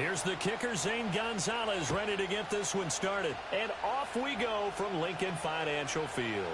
Here's the kicker, Zane Gonzalez, ready to get this one started. And off we go from Lincoln Financial Field.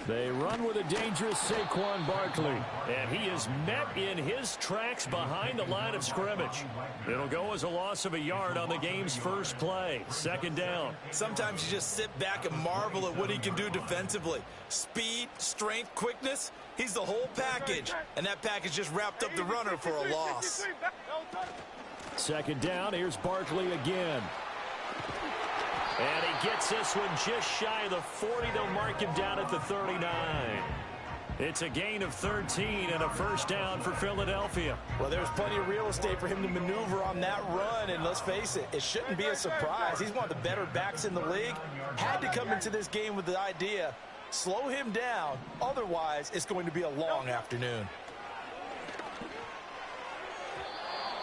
They run with a dangerous Saquon Barkley, and he is met in his tracks behind the line of scrimmage. It'll go as a loss of a yard on the game's first play. Second down. Sometimes you just sit back and marvel at what he can do defensively. Speed, strength, quickness, he's the whole package. And that package just wrapped up the runner for a loss. Second down, here's Barkley again. And he gets this one just shy of the 40. They'll mark him down at the 39. It's a gain of 13 and a first down for Philadelphia. Well, there's plenty of real estate for him to maneuver on that run. And let's face it, it shouldn't be a surprise. He's one of the better backs in the league. Had to come into this game with the idea, slow him down. Otherwise, it's going to be a long afternoon.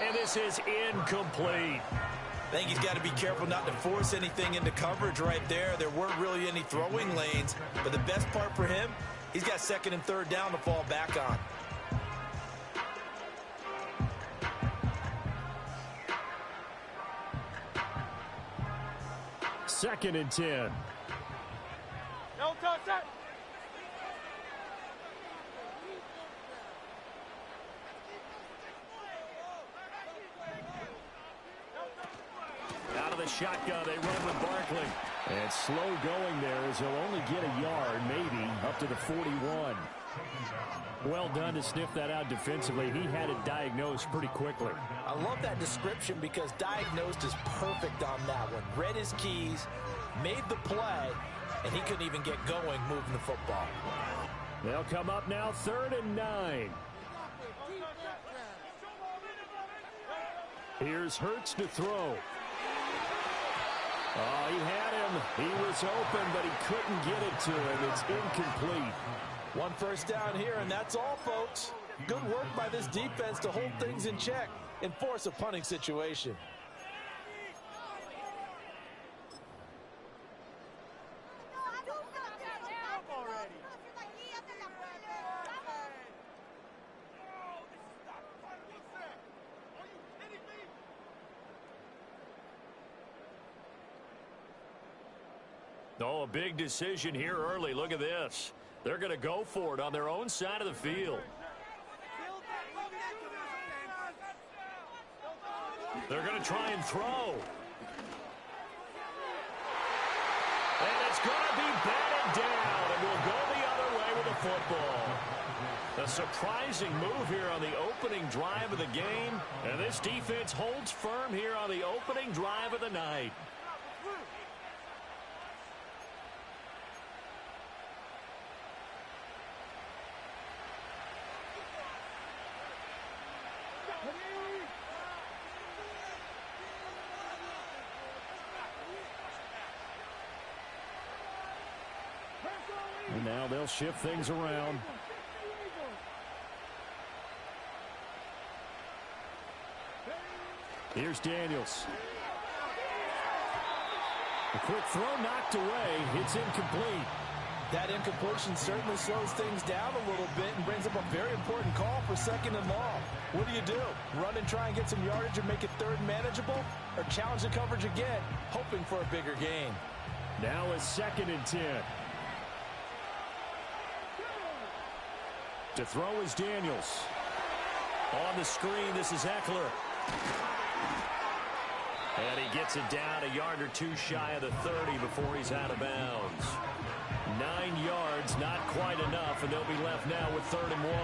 And this is incomplete. I think he's got to be careful not to force anything into coverage right there. There weren't really any throwing lanes, but the best part for him, he's got second and third down to fall back on. Second and 10. No touch that. Out of the shotgun, they run with Barkley. And slow going there as he'll only get a yard, maybe, up to the 41. Well done to sniff that out defensively. He had it diagnosed pretty quickly. I love that description because diagnosed is perfect on that one. Read his keys, made the play, and he couldn't even get going moving the football. They'll come up now, 3rd and 9. Here's Hurts to throw. Oh, he had him. He was open, but he couldn't get it to him. It's incomplete. One first down here, and that's all, folks. Good work by this defense to hold things in check and force a punting situation. Oh, a big decision here early. Look at this. They're going to go for it on their own side of the field. They're going to try and throw. And it's going to be batted down, and we'll go the other way with the football. A surprising move here on the opening drive of the game, and this defense holds firm here on the opening drive of the night. And now they'll shift things around. Here's Daniels. A quick throw knocked away. It's incomplete. That incompletion certainly slows things down a little bit and brings up a very important call for 2nd and long. What do? Run and try and get some yardage and make it 3rd manageable? Or challenge the coverage again, hoping for a bigger gain? Now it's 2nd and 10. To throw is Daniels. On the screen, this is Eckler. And he gets it down a yard or two shy of the 30 before he's out of bounds. 9 yards, not quite enough, and they'll be left now with 3rd and 1.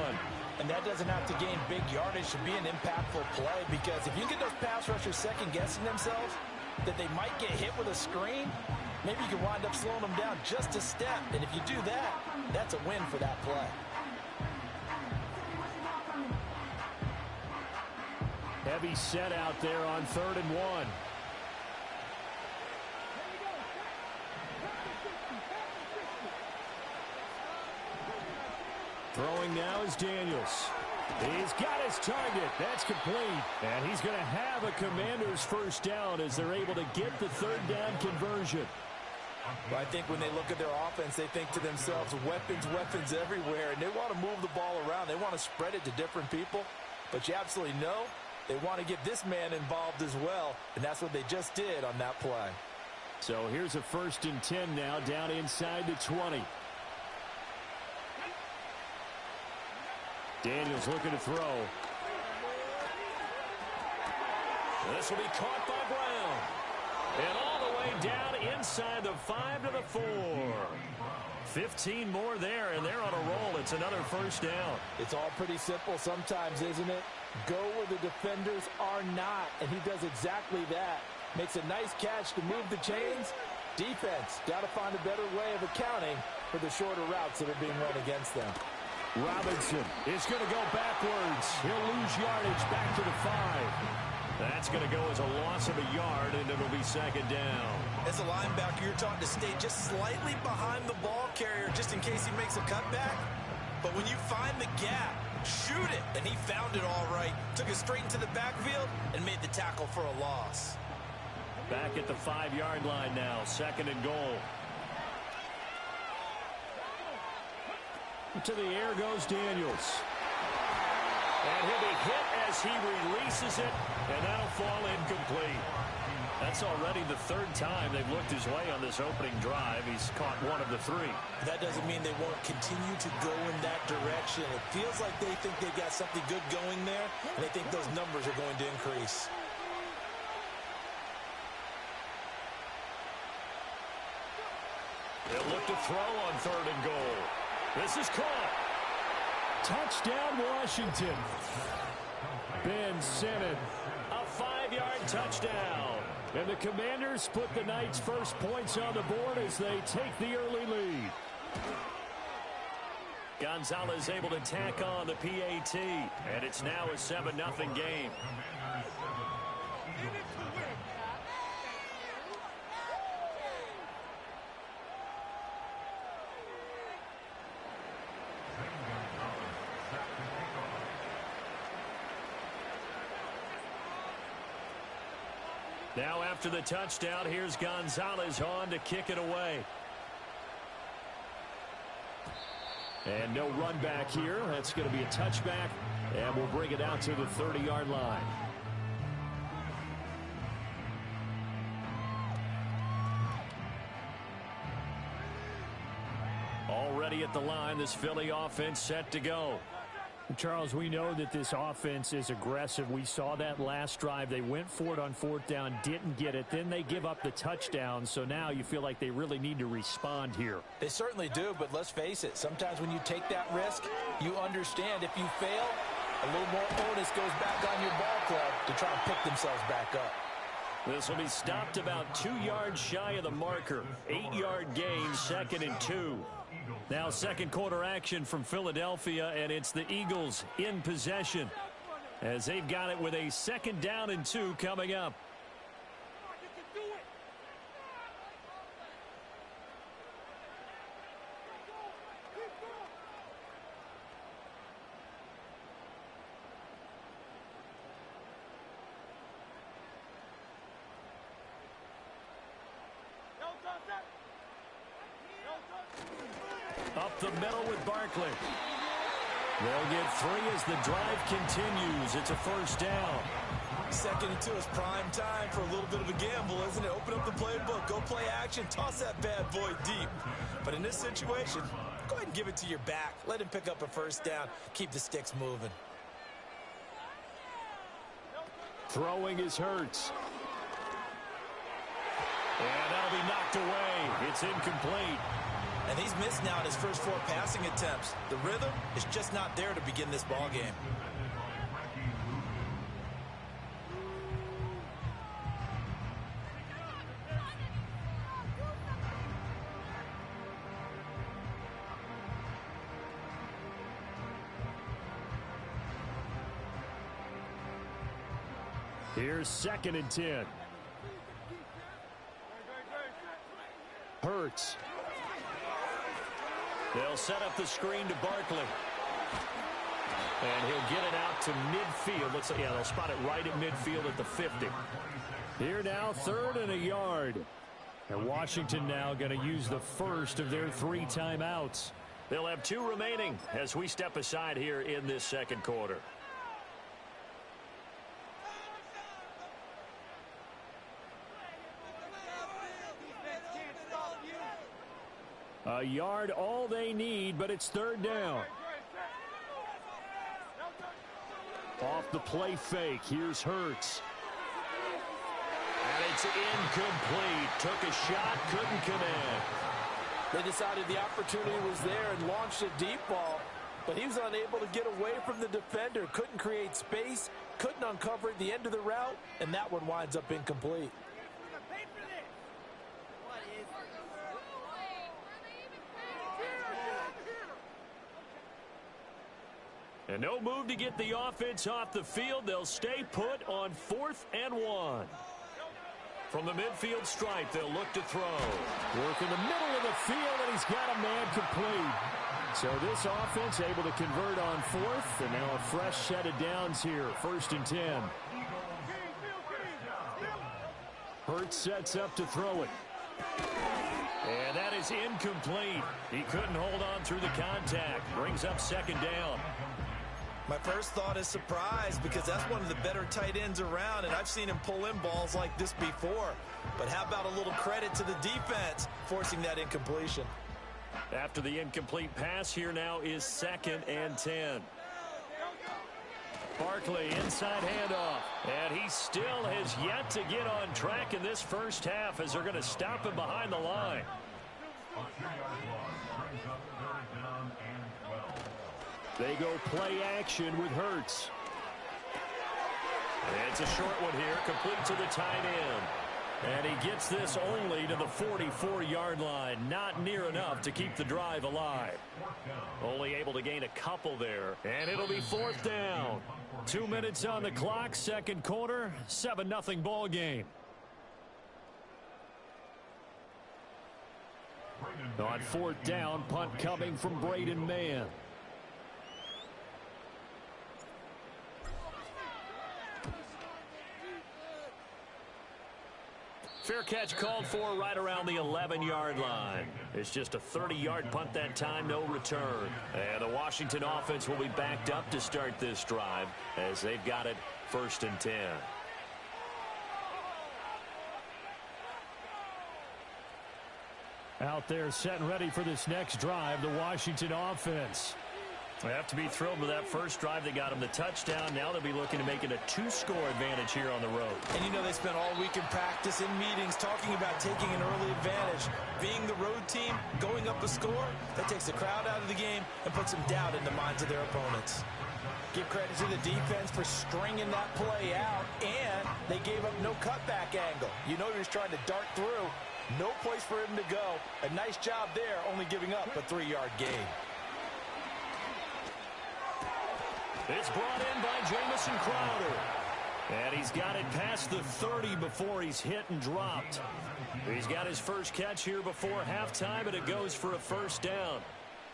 And that doesn't have to gain big yardage to be an impactful play, because if you get those pass rushers second-guessing themselves that they might get hit with a screen, Maybe you can wind up slowing them down just a step. And if you do that, that's a win for that play. Heavy set out there on 3rd and 1. Throwing now is Daniels. He's got his target. That's complete. And he's going to have a Commanders first down as they're able to get the 3rd down conversion. Well, I think when they look at their offense, they think to themselves, weapons, weapons everywhere. And they want to move the ball around. They want to spread it to different people. But you absolutely know they want to get this man involved as well. And that's what they just did on that play. So here's a 1st and 10 now down inside the 20. Daniels looking to throw. This will be caught by Brown. And all the way down inside the 5 to the 4. 15 more there, and they're on a roll. It's another first down. It's all pretty simple sometimes, isn't it? Go where the defenders are not, and he does exactly that. Makes a nice catch to move the chains. Defense, got to find a better way of accounting for the shorter routes that are being run against them. Robinson is going to go backwards. He'll lose yardage back to the 5. That's going to go as a loss of a yard, and it'll be 2nd down. As a linebacker, you're taught to stay just slightly behind the ball carrier just in case he makes a cutback. But when you find the gap, shoot it. And he found it all right. Took it straight into the backfield and made the tackle for a loss. Back at the 5-yard line now, 2nd and goal. To the air goes Daniels. And he'll be hit as he releases it, and that'll fall incomplete. That's already the 3rd time they've looked his way on this opening drive. He's caught 1 of the 3. That doesn't mean they won't continue to go in that direction. It feels like they think they've got something good going there, and they think those numbers are going to increase. They'll look to throw on 3rd and goal. This is caught. Touchdown, Washington. Ben Simmons, a 5-yard touchdown. And the Commanders put the Knights' first points on the board as they take the early lead. Gonzalez able to tack on the PAT, and it's now a 7-0 game. Now after the touchdown, here's Gonzalez on to kick it away. And no run back here. That's going to be a touchback, and we'll bring it out to the 30-yard line. Already at the line, this Philly offense set to go. Charles, we know that this offense is aggressive. We saw that last drive. They went for it on 4th down, didn't get it. Then they give up the touchdown. So now you feel like they really need to respond here. They certainly do, but let's face it. Sometimes when you take that risk, you understand if you fail, a little more onus goes back on your ball club to try and pick themselves back up. This will be stopped about 2 yards shy of the marker. 8-yard gain, 2nd and 2. Now 2nd quarter action from Philadelphia, and it's the Eagles in possession as they've got it with a 2nd down and 2 coming up. Up the middle with Barkley. They'll get 3 as the drive continues. It's a 1st down. 2nd and 2 is prime time for a little bit of a gamble, isn't it? Open up the playbook, go play action, toss that bad boy deep. But in this situation, go ahead and give it to your back. Let him pick up a 1st down. Keep the sticks moving. Throwing is Hurts. And that'll be knocked away. It's incomplete. And he's missed now in his first 4 passing attempts. The rhythm is just not there to begin this ball game. Here's 2nd and 10. Hurts. They'll set up the screen to Barkley. And he'll get it out to midfield. Looks like, yeah, they'll spot it right at midfield at the 50. Here now, 3rd and a yard. And Washington now going to use the first of their 3 timeouts. They'll have 2 remaining as we step aside here in this 2nd quarter. A yard all they need, but it's 3rd down. Off the play fake, here's Hurts. And it's incomplete. Took a shot, couldn't connect. They decided the opportunity was there and launched a deep ball, but he was unable to get away from the defender. Couldn't create space, couldn't uncover at the end of the route, and that one winds up incomplete. And no move to get the offense off the field. They'll stay put on 4th and 1. From the midfield stripe, they'll look to throw. Work in the middle of the field, and he's got a man complete. So this offense able to convert on 4th, and now a fresh set of downs here. 1st and 10. Hurts sets up to throw it. And that is incomplete. He couldn't hold on through the contact. Brings up 2nd down. My first thought is surprise, because that's one of the better tight ends around, and I've seen him pull in balls like this before. But how about a little credit to the defense forcing that incompletion? After the incomplete pass, here now is 2nd and 10. Barkley, inside handoff. And he still has yet to get on track in this first half as they're going to stop him behind the line. They go play action with Hurts. And it's a short one here, complete to the tight end. And he gets this only to the 44-yard line. Not near enough to keep the drive alive. Only able to gain a couple there. And it'll be 4th down. 2 minutes on the clock, 2nd quarter, 7-0 ball game. On 4th down, punt coming from Braden Mann. Fair catch called for right around the 11-yard line. It's just a 30-yard punt that time, no return. And the Washington offense will be backed up to start this drive as they've got it 1st and 10. Out there set and ready for this next drive, the Washington offense. They have to be thrilled with that first drive. They got them the touchdown. Now they'll be looking to make it a 2-score advantage here on the road. And you know they spent all week in practice, in meetings, talking about taking an early advantage. Being the road team, going up a score, that takes the crowd out of the game and puts some doubt in the minds of their opponents. Give credit to the defense for stringing that play out, and they gave up no cutback angle. You know he was trying to dart through. No place for him to go. A nice job there, only giving up a 3-yard gain. It's brought in by Jamison Crowder. And he's got it past the 30 before he's hit and dropped. He's got his first catch here before halftime, and it goes for a 1st down.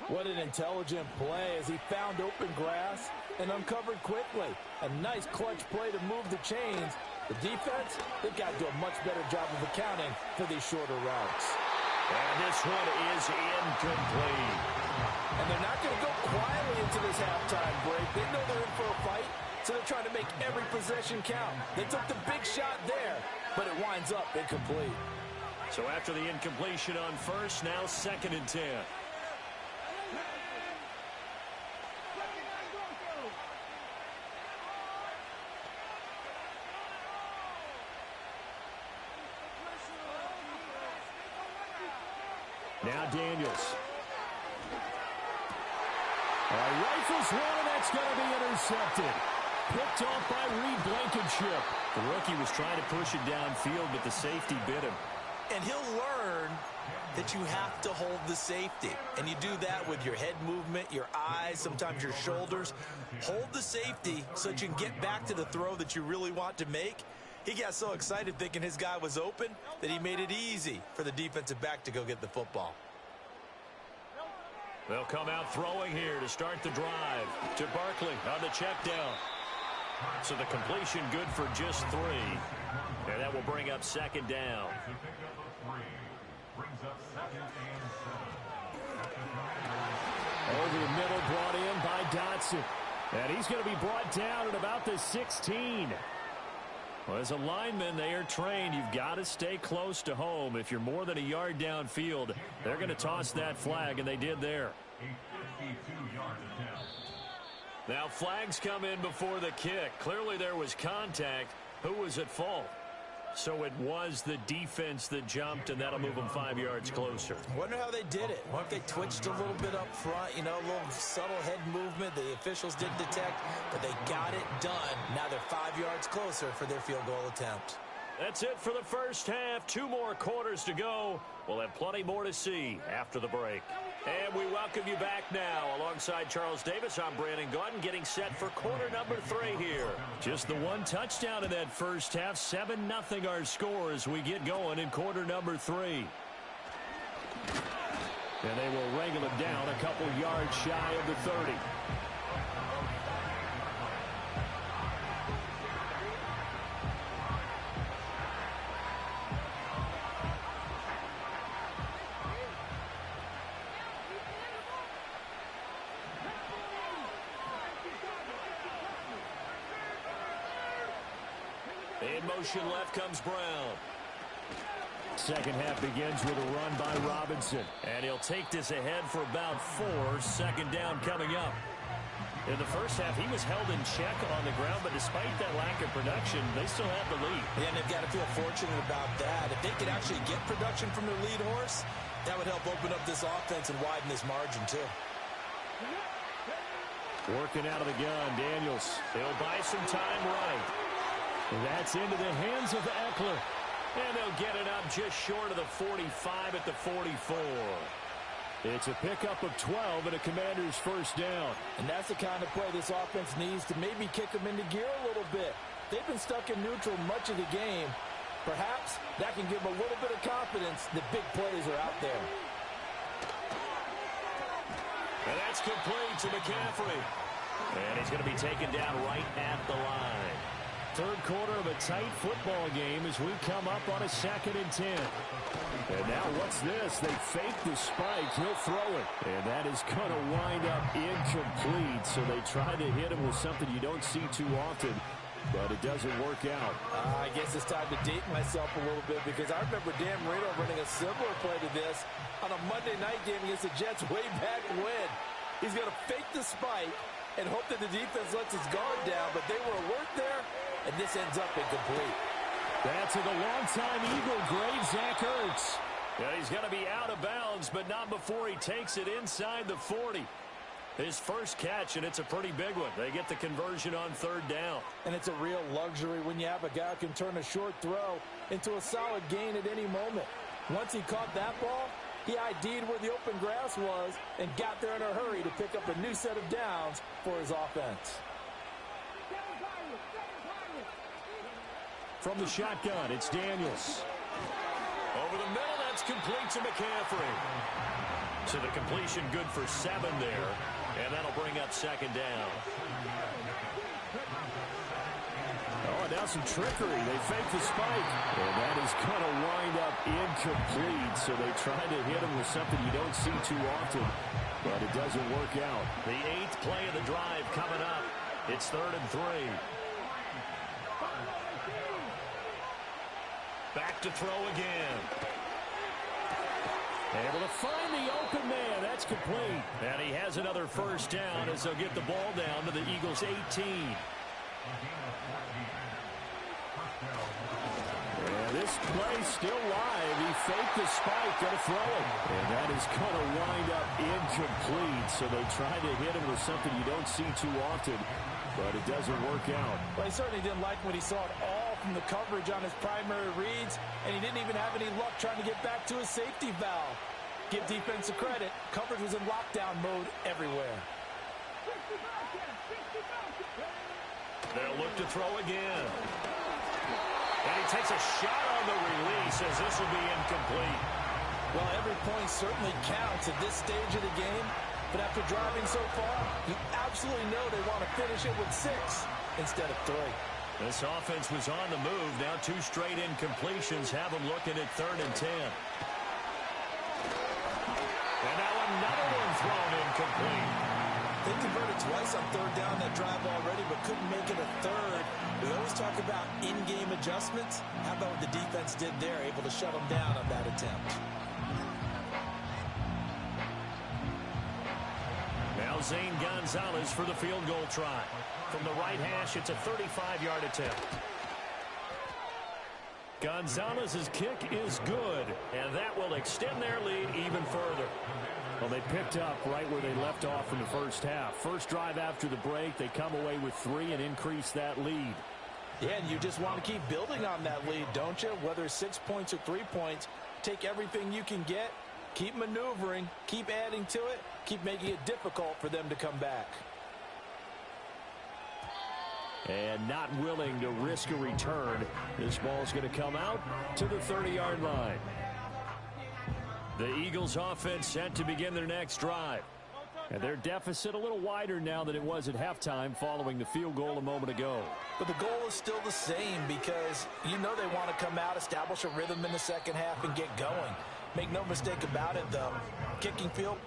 What an intelligent play as he found open grass and uncovered quickly. A nice clutch play to move the chains. The defense, they've got to do a much better job of accounting for these shorter routes. And this one is incomplete. And they're not going to go quietly into this halftime break. They know they're in for a fight, so they're trying to make every possession count. They took the big shot there, but it winds up incomplete. So after the incompletion on 1st, now 2nd and 10. Now Daniels. Rifles one, and that's going to be intercepted. Picked off by Reed Blankenship. The rookie was trying to push it downfield, but the safety bit him. And he'll learn that you have to hold the safety. And you do that with your head movement, your eyes, sometimes your shoulders. Hold the safety so that you can get back to the throw that you really want to make. He got so excited thinking his guy was open that he made it easy for the defensive back to go get the football. They'll come out throwing here to start the drive. To Barkley on the check down. So the completion good for just 3. And that will bring up second down. Over the middle, brought in by Dotson. And he's going to be brought down at about the 16. Well, as a lineman, they are trained. You've got to stay close to home. If you're more than a yard downfield, they're going to toss that flag, and they did there. Now flags come in before the kick. Clearly there was contact. Who was at fault? So it was the defense that jumped, and that'll move them 5 yards closer. Wonder how they did it. Wonder if they twitched a little bit up front, you know, a little subtle head movement the officials didn't detect, but they got it done. Now they're 5 yards closer for their field goal attempt. That's it for the first half. 2 more quarters to go. We'll have plenty more to see after the break. And we welcome you back now. Alongside Charles Davis, I'm Brandon Gaudin, getting set for quarter number 3 here. Just the 1 touchdown in that first half. 7-0 our score as we get going in quarter number 3. And they will wrangle him down a couple yards shy of the 30. In motion left comes Brown. Second half begins with a run by Robinson. And he'll take this ahead for about 4. Second down coming up. In the first half, he was held in check on the ground, but despite that lack of production, they still have the lead. Yeah, and they've got to feel fortunate about that. If they could actually get production from their lead horse, that would help open up this offense and widen this margin, too. Working out of the gun, Daniels. He'll buy some time right. That's into the hands of Eckler. And they'll get it up just short of the 45 at the 44. It's a pickup of 12 and a Commander's first down. And that's the kind of play this offense needs to maybe kick them into gear a little bit. They've been stuck in neutral much of the game. Perhaps that can give them a little bit of confidence that big plays are out there. And that's complete to McCaffrey. And he's going to be taken down right at the line. Third quarter of a tight football game as we come up on a 2nd and 10. And now what's this? They fake the spike. He'll throw it. And that is going to wind up incomplete. So they try to hit him with something you don't see too often, but it doesn't work out. I guess it's time to date myself a little bit because I remember Dan Marino running a similar play to this on a Monday night game against the Jets way back when. He's going to fake the spike and hope that the defense lets his guard down, but they were alert there, and this ends up incomplete. That's to the longtime Eagle, great Zach Ertz. Yeah, he's going to be out of bounds, but not before he takes it inside the 40. His first catch, and it's a pretty big one. They get the conversion on 3rd down. And it's a real luxury when you have a guy who can turn a short throw into a solid gain at any moment. Once he caught that ball, he ID'd where the open grass was and got there in a hurry to pick up a new set of downs for his offense. From the shotgun, it's Daniels. Over the middle, that's complete to McCaffrey. So the completion good for 7 there, and that'll bring up 2nd down. Oh, and now some trickery. They fake the spike. And that is going to wind up incomplete. So they try to hit him with something you don't see too often, but it doesn't work out. The 8th play of the drive coming up. It's 3rd and 3. Back to throw again. Able to find the open man. That's complete. And he has another first down as they'll get the ball down to the Eagles' 18. And this play still live. He faked the spike, going to throw it. And that is going to wind up incomplete. So they try to hit him with something you don't see too often, but it doesn't work out. Well, he certainly didn't like what he saw at all from the coverage on his primary reads, and he didn't even have any luck trying to get back to his safety valve. Give defense a credit. Coverage was in lockdown mode everywhere. They'll look to throw again. And he takes a shot on the release as this will be incomplete. Well, every point certainly counts at this stage of the game. But after driving so far, you absolutely know they want to finish it with 6 instead of 3. This offense was on the move. Now 2 straight incompletions have them looking at 3rd and 10. And now another one thrown incomplete. They converted twice on 3rd down that drive already, but couldn't make it a 3rd. We always talk about in-game adjustments. How about what the defense did there, able to shut them down on that attempt? Now Zane Gonzalez for the field goal try. From the right hash, it's a 35-yard attempt. Gonzalez's kick is good, and that will extend their lead even further. Well, they picked up right where they left off in the first half. First drive after the break, they come away with 3 and increase that lead. Yeah, and you just want to keep building on that lead, don't you? Whether it's 6 points or 3 points, take everything you can get, keep maneuvering, keep adding to it, keep making it difficult for them to come back. And not willing to risk a return. This ball's going to come out to the 30-yard line. The Eagles offense set to begin their next drive. And their deficit a little wider now than it was at halftime following the field goal a moment ago. But the goal is still the same because you know they want to come out, establish a rhythm in the second half, and get going. Make no mistake about it, though. Kicking field.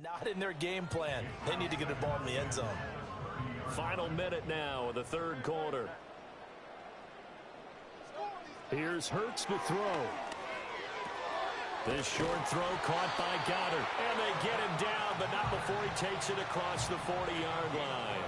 Not in their game plan. They need to get the ball in the end zone. Final minute now of the 3rd quarter. Here's Hurts to throw. This short throw caught by Goddard. And they get him down, but not before he takes it across the 40-yard line.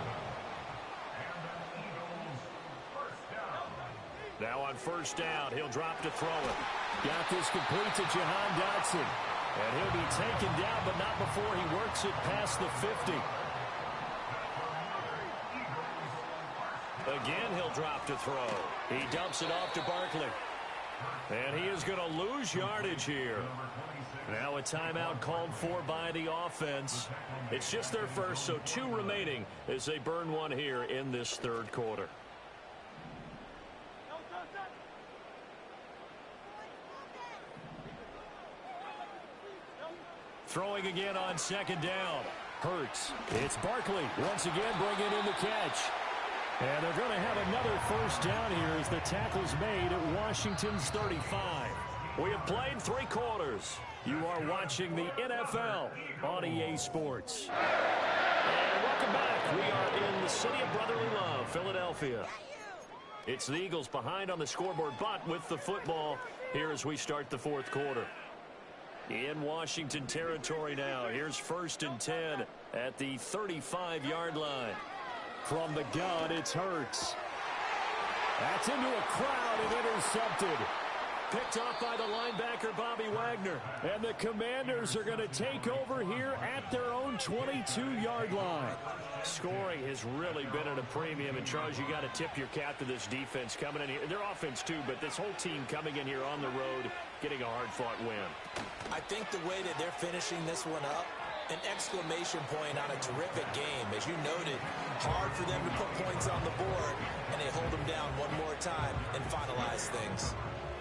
Now on 1st down, he'll drop to throw it. Got this complete to Jahan Dotson. And he'll be taken down, but not before he works it past the 50. Again, he'll drop to throw. He dumps it off to Barkley. And he is going to lose yardage here. Now a timeout called for by the offense. It's just their first, so 2 remaining as they burn one here in this 3rd quarter. Throwing again on 2nd down. Hurts. It's Barkley once again bringing in the catch. And they're going to have another 1st down here as the tackle's made at Washington's 35. We have played 3 quarters. You are watching the NFL on EA Sports. And welcome back. We are in the city of brotherly love, Philadelphia. It's the Eagles behind on the scoreboard, but with the football here as we start the 4th quarter. In Washington territory now. Here's 1st and 10 at the 35-yard line. From the gun, it's Hurts. That's into a crowd and intercepted. Picked off by the linebacker, Bobby Wagner. And the Commanders are going to take over here at their own 22-yard line. Scoring has really been at a premium. And, Charles, you got to tip your cap to this defense coming in here. Their offense, too, but this whole team coming in here on the road, getting a hard-fought win. I think the way that they're finishing this one up, an exclamation point on a terrific game. As you noted, hard for them to put points on the board, and they hold them down one more time and finalize things.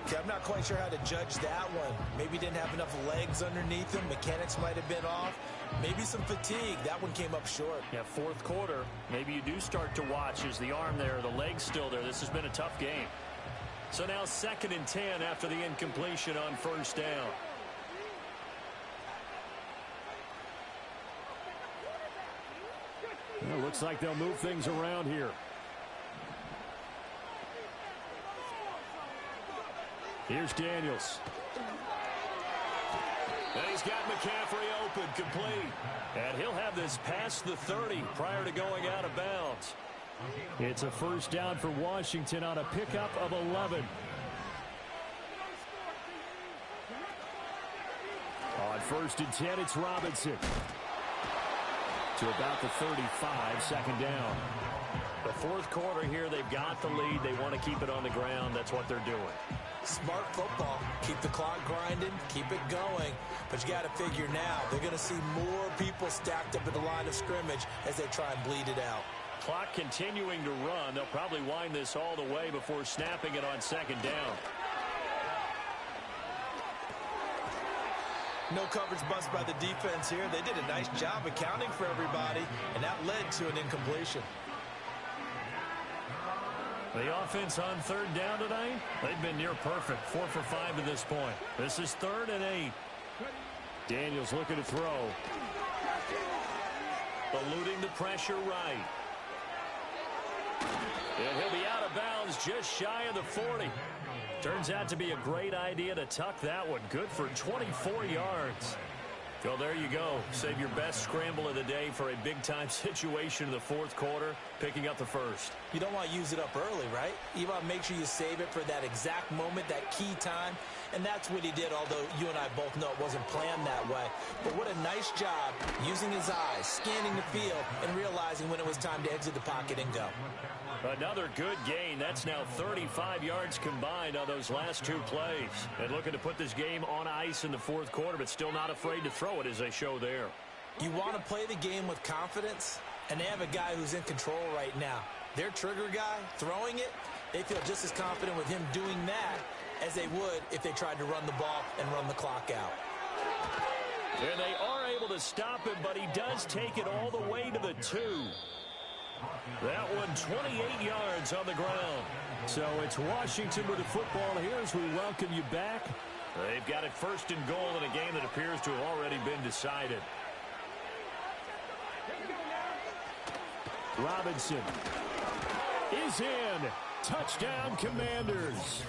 Okay, I'm not quite sure how to judge that one. Maybe didn't have enough legs underneath him. Mechanics might have been off. Maybe some fatigue. That one came up short. Yeah, 4th quarter. Maybe you do start to watch. Is the arm there, the leg's still there? This has been a tough game. So now 2nd and 10 after the incompletion on 1st down. Well, looks like they'll move things around here. Here's Daniels. And he's got McCaffrey open, complete. And he'll have this past the 30 prior to going out of bounds. It's a 1st down for Washington on a pickup of 11. On 1st and 10, it's Robinson. to about the 35, second down. The fourth quarter here, they've got the lead. They want to keep it on the ground. That's what they're doing. Smart football. Keep the clock grinding, keep it going. But you got to figure now, they're going to see more people stacked up at the line of scrimmage as they try and bleed it out. Clock continuing to run. They'll probably wind this all the way before snapping it on second down. No coverage bust by the defense here. They did a nice job accounting for everybody, and that led to an incompletion. The offense on third down tonight, they've been near perfect. 4 for 5 to this point. This is 3rd and 8. Daniels looking to throw. Eluding the pressure right. And he'll be out of bounds just shy of the 40. Turns out to be a great idea to tuck that one. Good for 24 yards. Well, there you go. Save your best scramble of the day for a big-time situation in the fourth quarter, picking up the first. You don't want to use it up early, right? You want to make sure you save it for that exact moment, that key time. And that's what he did, although you and I both know it wasn't planned that way. But what a nice job using his eyes, scanning the field, and realizing when it was time to exit the pocket and go. Another good gain. That's now 35 yards combined on those last 2 plays. And looking to put this game on ice in the fourth quarter, but still not afraid to throw it as they show there. You want to play the game with confidence, and they have a guy who's in control right now. Their trigger guy, throwing it, they feel just as confident with him doing that as they would if they tried to run the ball and run the clock out. And they are able to stop him, but he does take it all the way to the 2. That one 28 yards on the ground. So it's Washington with the football here as we welcome you back. They've got it 1st and goal in a game that appears to have already been decided. Robinson is in. Touchdown, Commanders.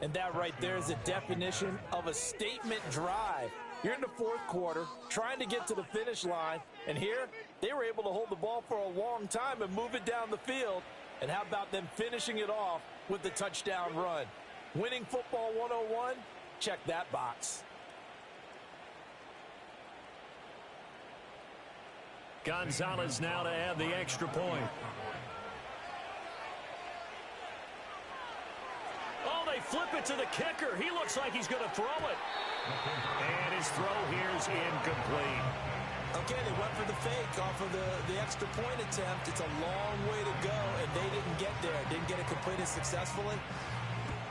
And that right there is the definition of a statement drive. You're in the fourth quarter, trying to get to the finish line, and here they were able to hold the ball for a long time and move it down the field. And how about them finishing it off with the touchdown run? Winning football 101, check that box. Gonzalez now to add the extra point. Oh, they flip it to the kicker. He looks like he's going to throw it. And his throw here is incomplete. Okay, they went for the fake off of the extra point attempt. It's a long way to go, and they didn't get there. Didn't get it completed successfully.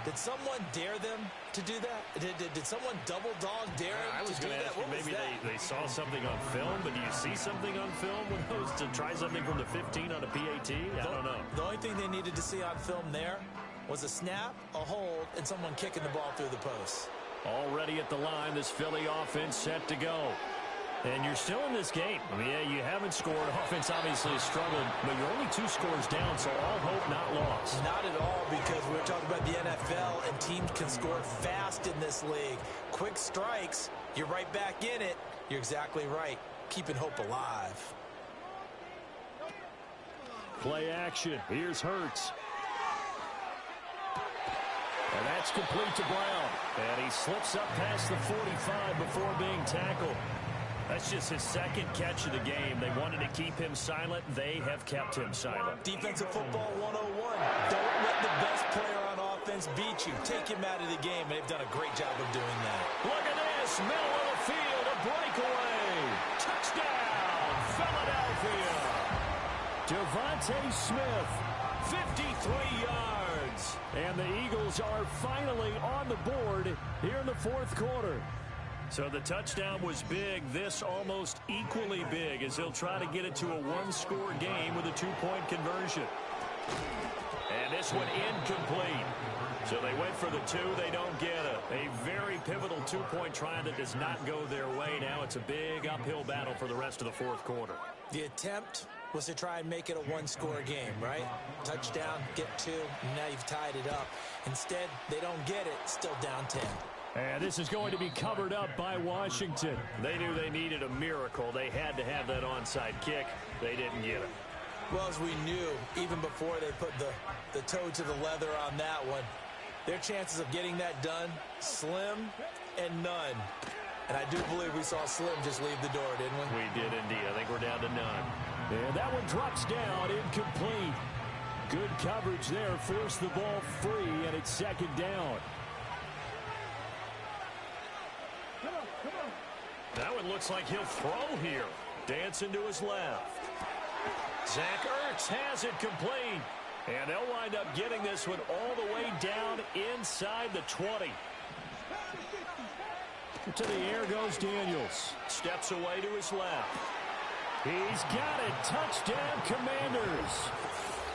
Did someone dare them to do that? Did someone double dog dare them I was to do going to that? ask you, maybe they saw something on film, but do you see something on film when it was to try something from the 15 on a PAT? I don't know. The only thing they needed to see on film there was a snap, a hold, and someone kicking the ball through the post. Already at the line, this Philly offense set to go. And you're still in this game. I mean, yeah, you haven't scored. Offense obviously has struggled, but you're only 2 scores down, so all hope not lost. Not at all, because we're talking about the NFL, and teams can score fast in this league. Quick strikes, you're right back in it. You're exactly right. Keeping hope alive. Play action. Here's Hurts. And that's complete to Brown. And he slips up past the 45 before being tackled. That's just his 2nd catch of the game. They wanted to keep him silent. They have kept him silent. Defensive football 101. Don't let the best player on offense beat you. Take him out of the game, and they've done a great job of doing that. Look at this. Middle of the field. A breakaway. Touchdown, Philadelphia. Devontae Smith, 53 yards. And the Eagles are finally on the board here in the fourth quarter. So the touchdown was big. This almost equally big as he'll try to get it to a 1-score game with a 2-point conversion. And this one incomplete. So they went for the 2. They don't get it. A very pivotal 2-point try that does not go their way. Now it's a big uphill battle for the rest of the fourth quarter. The attempt was to try and make it a 1-score game, right? Touchdown, get 2, and now you've tied it up. Instead, they don't get it, still down 10. And this is going to be covered up by Washington. They knew they needed a miracle. They had to have that onside kick. They didn't get it. Well, as we knew, even before they put the toe to the leather on that one, their chances of getting that done, slim and none. And I do believe we saw Slim just leave the door, didn't we? We did indeed. I think we're down to none. And that one drops down, incomplete. Good coverage there, forced the ball free, and it's second down. That one looks like he'll throw here. Dancing to his left. Zach Ertz has it complete. And they'll wind up getting this one all the way down inside the 20. To the air goes Daniels. Steps away to his left. He's got it. Touchdown, Commanders.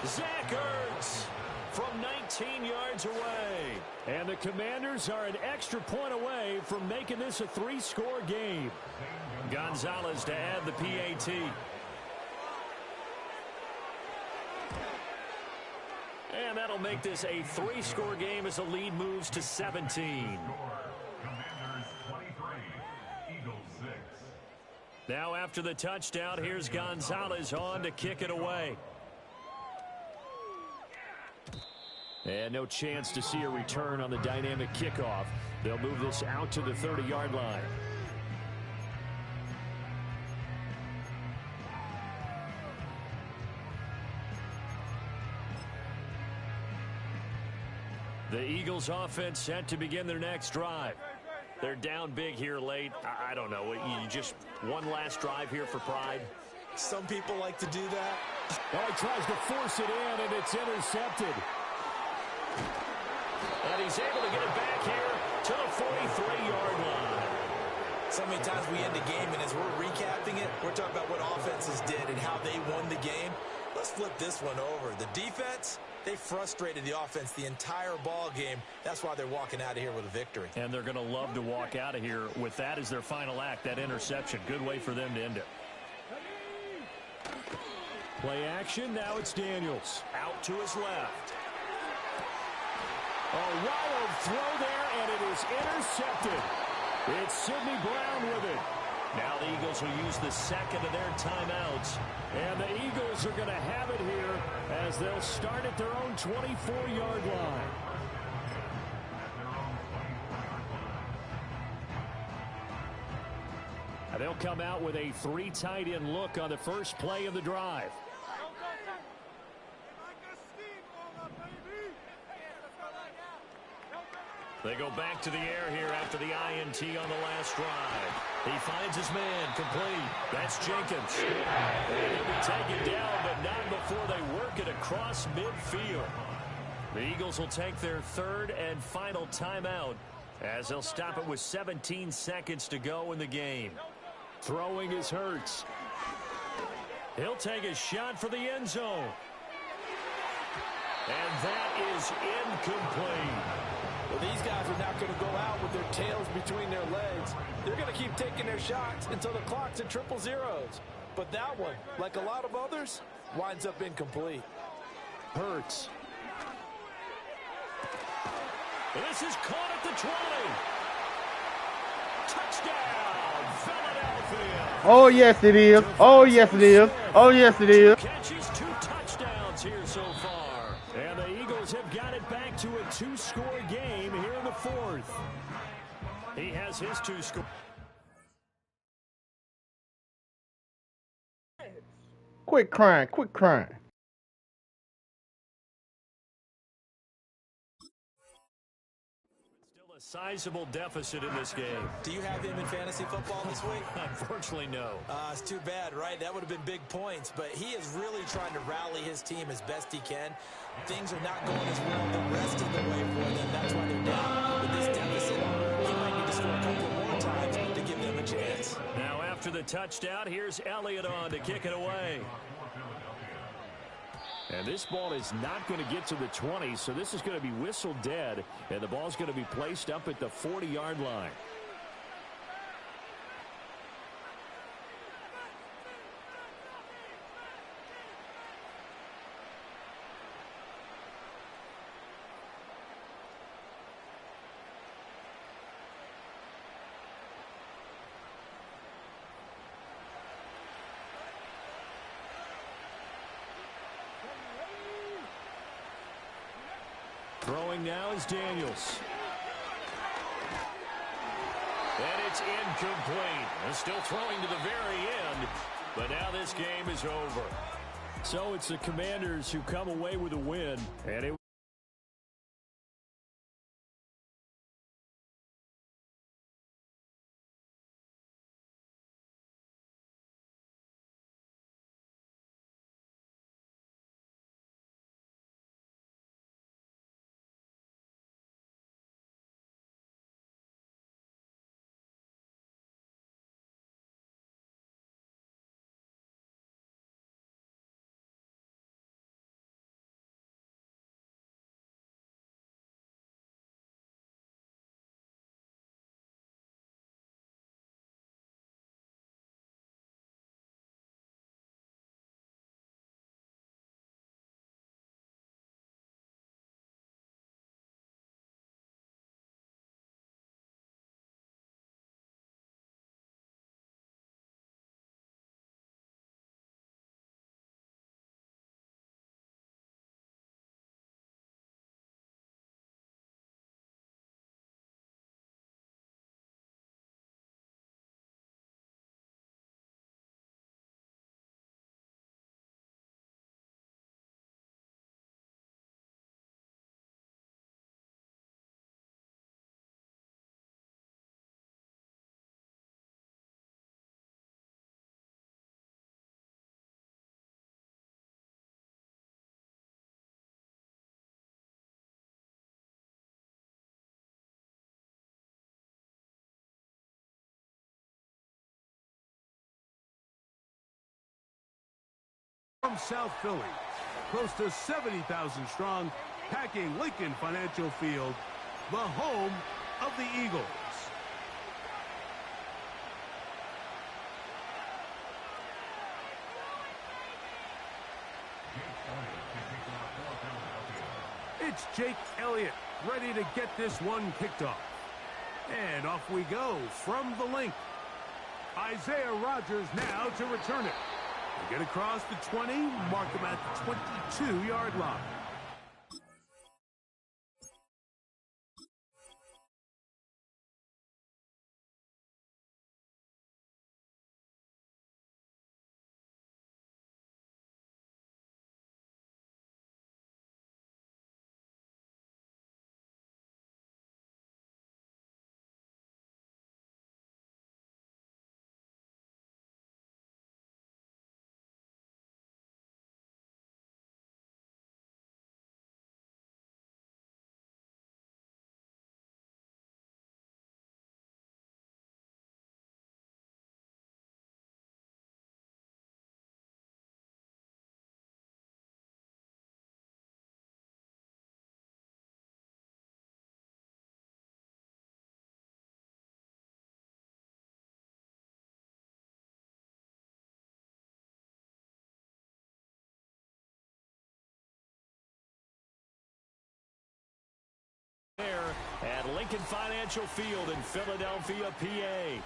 Zach Ertz from 19 yards away. And the Commanders are an extra point away from making this a 3-score game. Gonzalez to add the PAT. And that'll make this a 3-score game as the lead moves to 17. Now after the touchdown, here's Gonzalez on to kick it away. And no chance to see a return on the dynamic kickoff. They'll move this out to the 30-yard line. The Eagles offense set to begin their next drive. They're down big here late. I don't know. You just one last drive here for pride. Some people like to do that. Well, he tries to force it in, and it's intercepted. And he's able to get it back here to the 43-yard line. So many times we end a game, and as we're recapping it, we're talking about what offenses did and how they won the game. Let's flip this one over. The defense, they frustrated the offense the entire ball game. That's why they're walking out of here with a victory. And they're going to love to walk out of here with that as their final act, that interception. Good way for them to end it. Play action. Now it's Daniels. Out to his left. A wild throw there, and it is intercepted. It's Sidney Brown with it. Now the Eagles will use the second of their timeouts. And the Eagles are going to have it here as they'll start at their own 24-yard line. And they'll come out with a 3 tight end look on the first play of the drive. They go back to the air here after the INT on the last drive. He finds his man complete. That's Jenkins. And he'll be taken down, but not before they work it across midfield. The Eagles will take their third and final timeout as they'll stop it with 17 seconds to go in the game. Throwing is Hurts. He'll take a shot for the end zone. And that is incomplete. Well, these guys are not going to go out with their tails between their legs. They're going to keep taking their shots until the clock's at 000. But that one, like a lot of others, winds up incomplete. Hurts. This is caught at the 20. Touchdown, Philadelphia. Oh, yes, it is. Oh, yes, it is. Oh, yes, it is. Catches, 2 touchdowns here so far. And the Eagles have got it back to a 2-score game here in the 4th. He has his 2 scores. Quit crying. Quit crying. Still a sizable deficit in this game. Do you have him in fantasy football this week? Unfortunately, no. It's too bad, right? That would have been big points. But he is really trying to rally his team as best he can. Things are not going as well the rest of the way for them. That's why they're down. With this deficit, he might need to score a couple more times to give them a chance. Now after the touchdown, here's Elliott on to kick it away. And this ball is not going to get to the 20, so this is going to be whistled dead, and the ball's going to be placed up at the 40-yard line. Throwing now is Daniels. And It's incomplete. They're still throwing to the very end, but now this game is over. So it's the Commanders who come away with a win, and it from South Philly, close to 70,000 strong, packing Lincoln Financial Field, the home of the Eagles. It's Jake Elliott ready to get this one kicked off. And off we go from the link. Isaiah Rodgers now to return it. Get across the 20, mark him at the 22-yard line. There at Lincoln Financial Field in Philadelphia, PA.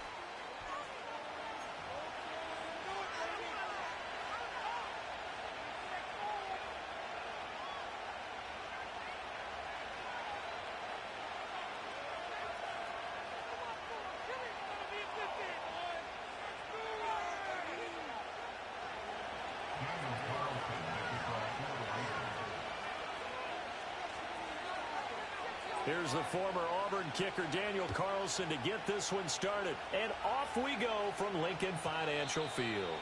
Here's the former Auburn kicker Daniel Carlson to get this one started. And off we go from Lincoln Financial Field.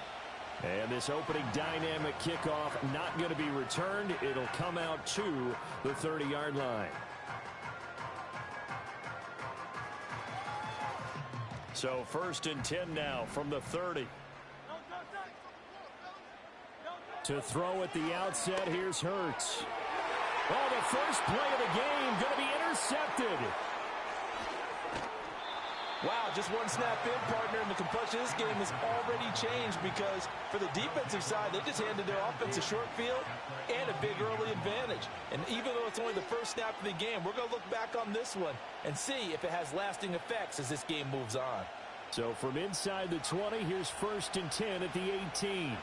And this opening dynamic kickoff not going to be returned. It'll come out to the 30-yard line. So 1st and 10 now from the 30. To throw at the outset, here's Hurts. Oh, the first play of the game going to be intercepted. Wow, just one snap in, partner, and the complexion of this game has already changed because for the defensive side, they just handed their offense a short field and a big early advantage. And even though it's only the first snap of the game, we're going to look back on this one and see if it has lasting effects as this game moves on. So from inside the 20, here's 1st and 10 at the 18.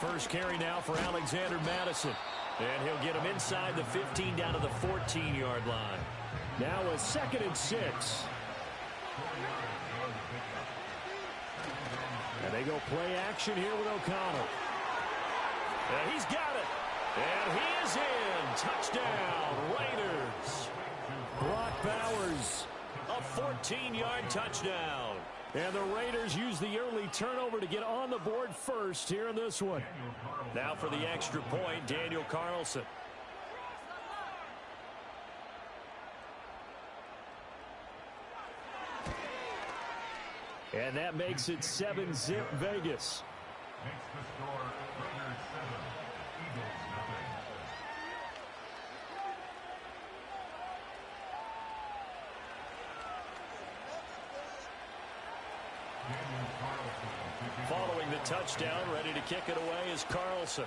first carry now for Alexander Madison. And he'll get him inside the 15 down to the 14-yard line. Now a 2nd and 6. And they go play action here with O'Connell. And he's got it. And he is in. Touchdown, Raiders. Brock Bowers. A 14-yard touchdown. And the Raiders use the early turnover to get on the board first here in this one. Now for the extra point, Daniel Carlson. And that makes it 7-zip Vegas. Following the touchdown, ready to kick it away is Carlson.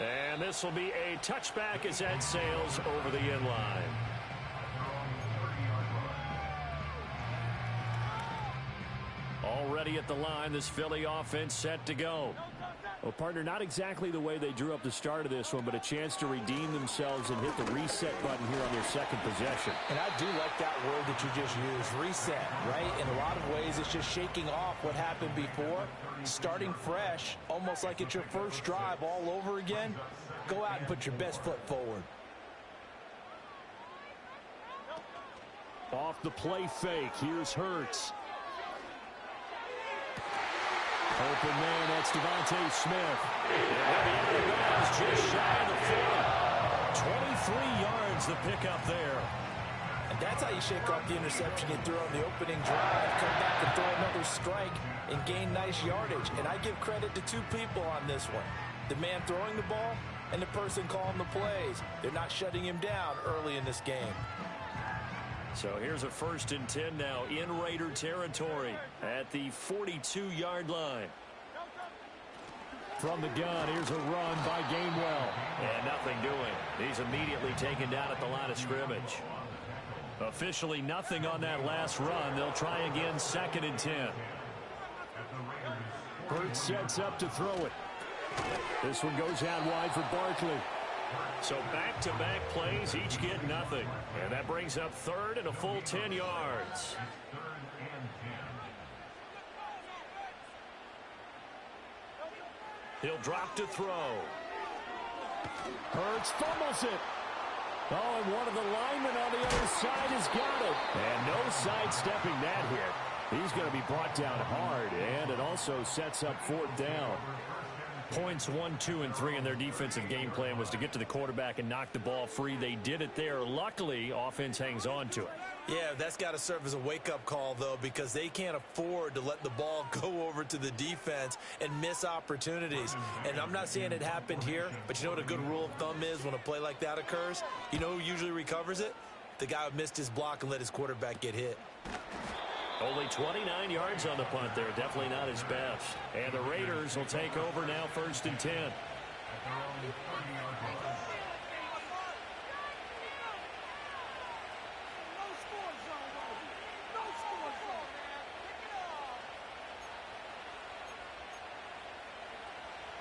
And this will be a touchback as that sails over the end line. Already at the line, this Philly offense set to go. Well, partner, not exactly the way they drew up the start of this one, but a chance to redeem themselves and hit the reset button here on their second possession. And I do like that word that you just used, reset, right? In a lot of ways, it's just shaking off what happened before, starting fresh, almost like it's your first drive all over again. Go out and put your best foot forward. Off the play fake, here's Hurts. Open man, that's Devontae Smith. Just shy of the 40. 23 yards the pickup there. And that's how you shake off the interception you threw on the opening drive, come back and throw another strike and gain nice yardage. And I give credit to two people on this one. The man throwing the ball and the person calling the plays. They're not shutting him down early in this game. So here's a 1st and 10 now in Raider territory at the 42-yard line. From the gun, here's a run by Gainwell. And nothing doing. He's immediately taken down at the line of scrimmage. Officially nothing on that last run. They'll try again 2nd and 10. Burt sets up to throw it. This one goes out wide for Barkley. So back-to-back plays, each get nothing. And that brings up 3rd and a full 10 yards. He'll drop to throw. Hurts fumbles it. Oh, and one of the linemen on the other side has got it. And no sidestepping that hit. He's going to be brought down hard, and it also sets up 4th down. Points 1, 2, and 3 in their defensive game plan was to get to the quarterback and knock the ball free. They did it there. Luckily, offense hangs on to it. Yeah, that's got to serve as a wake-up call, though, because they can't afford to let the ball go over to the defense and miss opportunities. And I'm not saying it happened here, but you know what a good rule of thumb is when a play like that occurs? You know who usually recovers it? The guy who missed his block and let his quarterback get hit. Only 29 yards on the punt there. Definitely not his best. And the Raiders will take over now 1st and 10.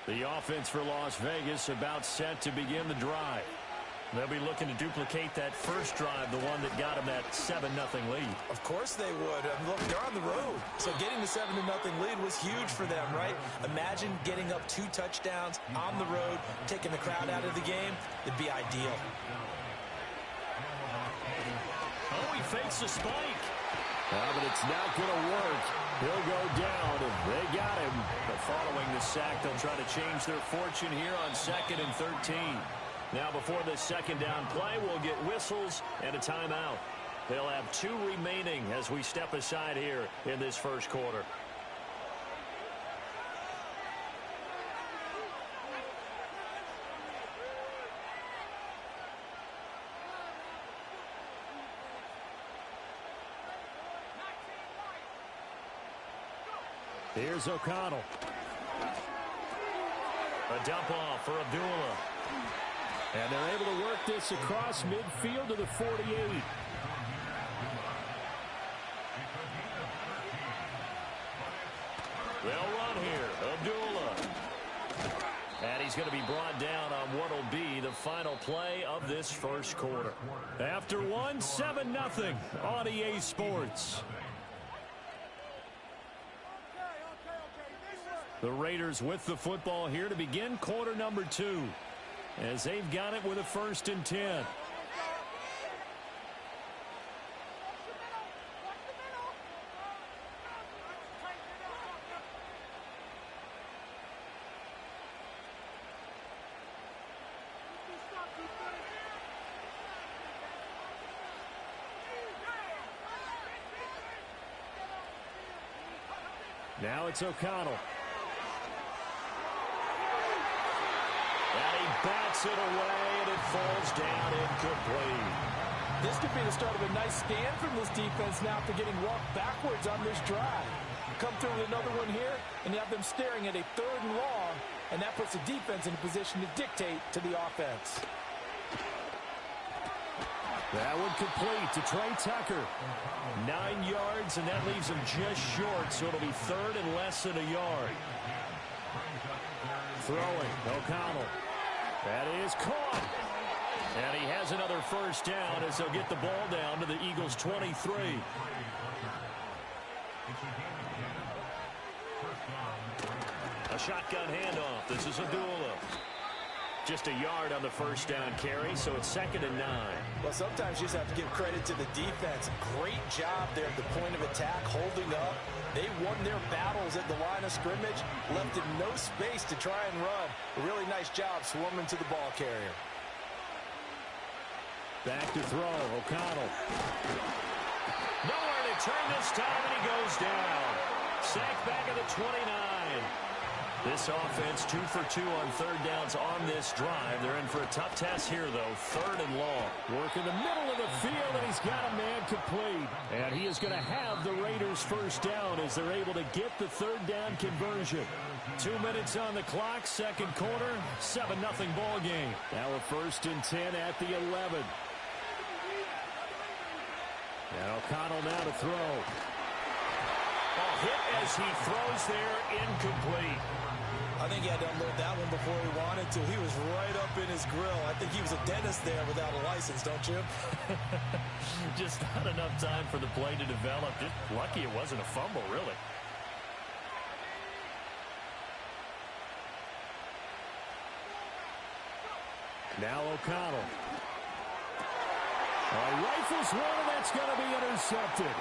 The offense for Las Vegas about set to begin the drive. They'll be looking to duplicate that first drive, the one that got them that 7-0 lead. Of course they would. Look, they're on the road. So getting the 7-0 lead was huge for them, right? Imagine getting up 2 touchdowns on the road, taking the crowd out of the game. It'd be ideal. Oh, he fakes a spike. But it's not going to work. He'll go down, and they got him. But following the sack, they'll try to change their fortune here on 2nd and 13. Now, before the 2nd down play, we'll get whistles and a timeout. They'll have 2 remaining as we step aside here in this first quarter. Here's O'Connell. A dump off for Abdullah. And they're able to work this across midfield to the 48. They'll run here. Abdullah. And he's going to be brought down on what will be the final play of this first quarter. After one, 7-0 on EA Sports. The Raiders with the football here to begin quarter number 2. As they've got it with a 1st and 10. Now it's O'Connell. And he bats it away, and it falls down incomplete. This could be the start of a nice stand from this defense now after getting walked backwards on this drive. Come through with another one here, and you have them staring at a 3rd and long, and that puts the defense in a position to dictate to the offense. That would complete to Trey Tucker. 9 yards, and that leaves him just short, so it'll be 3rd and less than a yard. Throwing, O'Connell. That is caught. And he has another 1st down as they'll get the ball down to the Eagles' 23. A shotgun handoff. This is Abdullah. Just a yard on the 1st down carry, so it's 2nd and 9. Well, sometimes you just have to give credit to the defense. Great job there at the point of attack, holding up. They won their battles at the line of scrimmage, left him no space to try and run. A really nice job swarming to the ball carrier. Back to throw, O'Connell. Nowhere to turn this time, and he goes down. Sacked back at the 29. This offense 2 for 2 on 3rd downs on this drive. They're in for a tough test here, though. 3rd and long. Work in the middle of the field, and he's got a man complete. And he is going to have the Raiders' 1st down as they're able to get the 3rd down conversion. 2 minutes on the clock, 2nd quarter, 7-0 ball game. Now a 1st and 10 at the 11. And O'Connell now to throw. Hit as he throws there, incomplete. I think he had to unload that one before he wanted to. He was right up in his grill. I think he was a dentist there without a license, don't you? Just not enough time for the play to develop. Just lucky it wasn't a fumble, really. Now O'Connell. Rifles one, and that's going to be intercepted.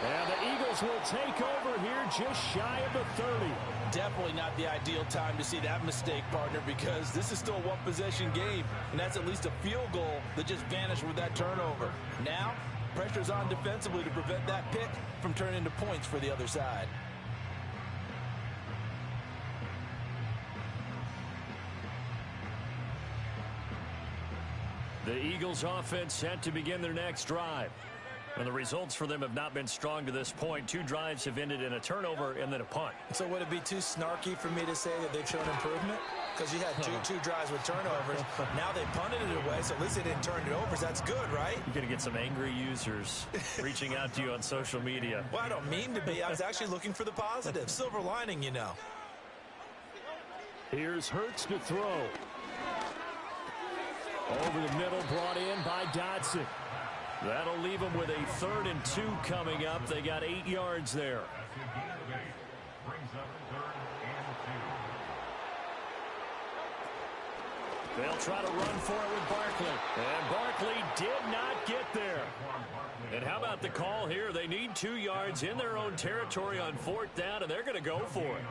And the Eagles will take over here just shy of the 30. Definitely not the ideal time to see that mistake, partner, because this is still a one-possession game, and that's at least a field goal that just vanished with that turnover. Now, pressure's on defensively to prevent that pick from turning into points for the other side. The Eagles offense set to begin their next drive. And the results for them have not been strong to this point. 2 drives have ended in a turnover and then a punt. So would it be too snarky for me to say that they've shown improvement? Because you had two drives with turnovers. Now they punted it away, so at least they didn't turn it over. So that's good, right? You're going to get some angry users reaching out to you on social media. Well, I don't mean to be. I was actually looking for the positive. Silver lining, you know. Here's Hurts to throw. Over the middle, brought in by Dotson. That'll leave them with a 3rd and 2 coming up. They got 8 yards there. They'll try to run for it with Barkley. And Barkley did not get there. And how about the call here? They need 2 yards in their own territory on 4th down, and they're going to go for it.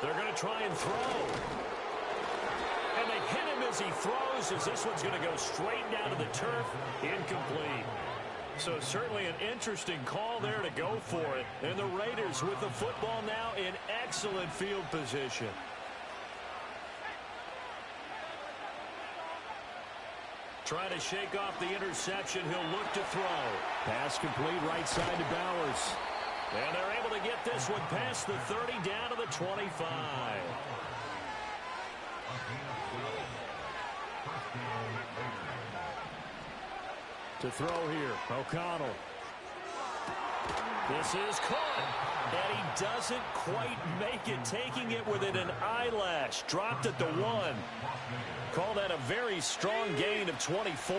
They're going to try and throw. And they hit him as he throws, as this one's going to go straight down to the turf. Incomplete. So certainly an interesting call there to go for it. And the Raiders with the football now in excellent field position. Trying to shake off the interception. He'll look to throw. Pass complete right side to Bowers. And they're able to get this one past the 30 down to the 25. To throw here, O'Connell. This is caught, and he doesn't quite make it, taking it within an eyelash. Dropped at the 1. Call that a very strong gain of 24.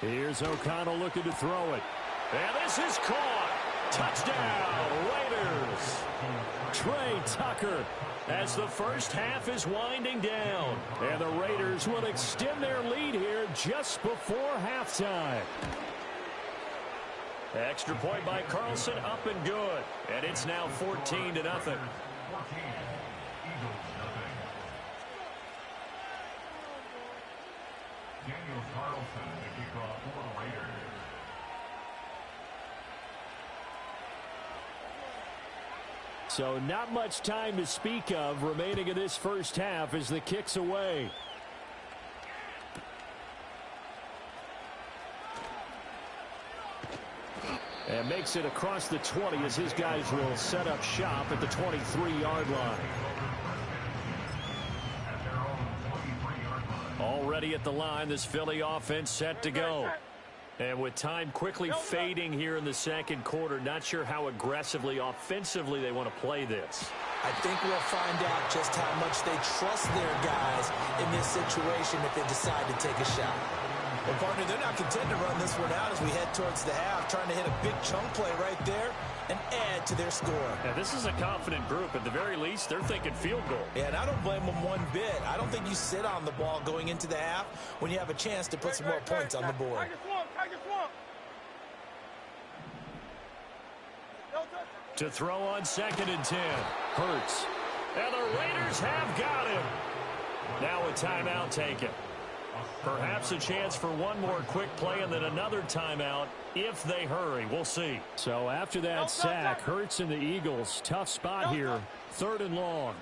Here's O'Connell looking to throw it. And this is caught. Touchdown, Raiders. Trey Tucker as the first half is winding down. And the Raiders will extend their lead here just before halftime. Extra point by Carlson, up and good. And it's now 14-0. So not much time to speak of remaining in this first half as the kick's away. And makes it across the 20 as his guys will set up shop at the 23-yard line. Already at the line, this Philly offense set to go. And with time quickly fading here in the second quarter, not sure how aggressively, offensively they want to play this. I think we'll find out just how much they trust their guys in this situation if they decide to take a shot. Well, partner, they're not content to run this one out as we head towards the half, trying to hit a big chunk play right there and add to their score. Yeah, this is a confident group. At the very least, they're thinking field goal. Yeah, and I don't blame them one bit. I don't think you sit on the ball going into the half when you have a chance to put some more points on the board. To throw on 2nd and 10. Hurts. And the Raiders have got him. Now a timeout taken. Perhaps a chance for one more quick play and then another timeout if they hurry. We'll see. So after that sack, Hurts and the Eagles, tough spot here. 3rd and long.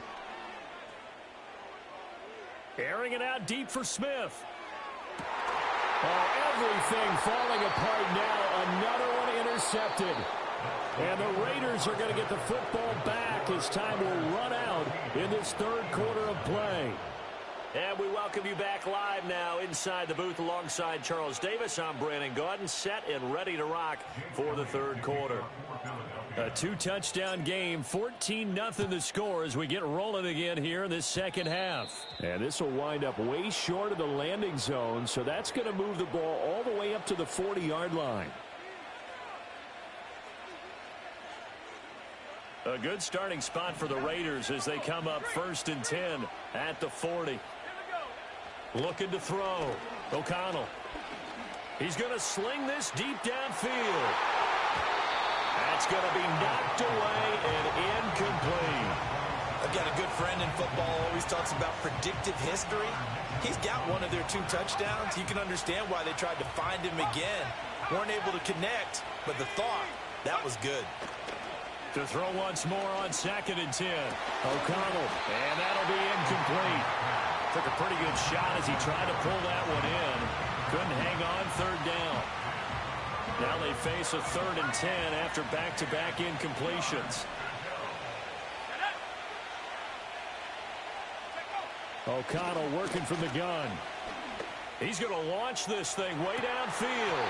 Airing it out deep for Smith. Oh, everything falling apart now. Another one intercepted. And the Raiders are going to get the football back as time will run out in this 3rd quarter of play. And we welcome you back live now inside the booth alongside Charles Davis. I'm Brandon Gaudin, set and ready to rock for the 3rd quarter. A 2-touchdown game, 14-0 the score as we get rolling again here in this second half. And this will wind up way short of the landing zone, so that's going to move the ball all the way up to the 40-yard line. A good starting spot for the Raiders as they come up 1st and 10 at the 40. Looking to throw. O'Connell. He's going to sling this deep downfield. That's going to be knocked away and incomplete. I've got a good friend in football, always talks about predictive history. He's got one of their 2 touchdowns. You can understand why they tried to find him again. Weren't able to connect, but the thought, that was good. To throw once more on 2nd and 10. O'Connell. And that'll be incomplete. Took a pretty good shot as he tried to pull that one in. Couldn't hang on 3rd down. Now they face a 3rd and 10 after back-to-back incompletions. O'Connell working from the gun. He's going to launch this thing way downfield.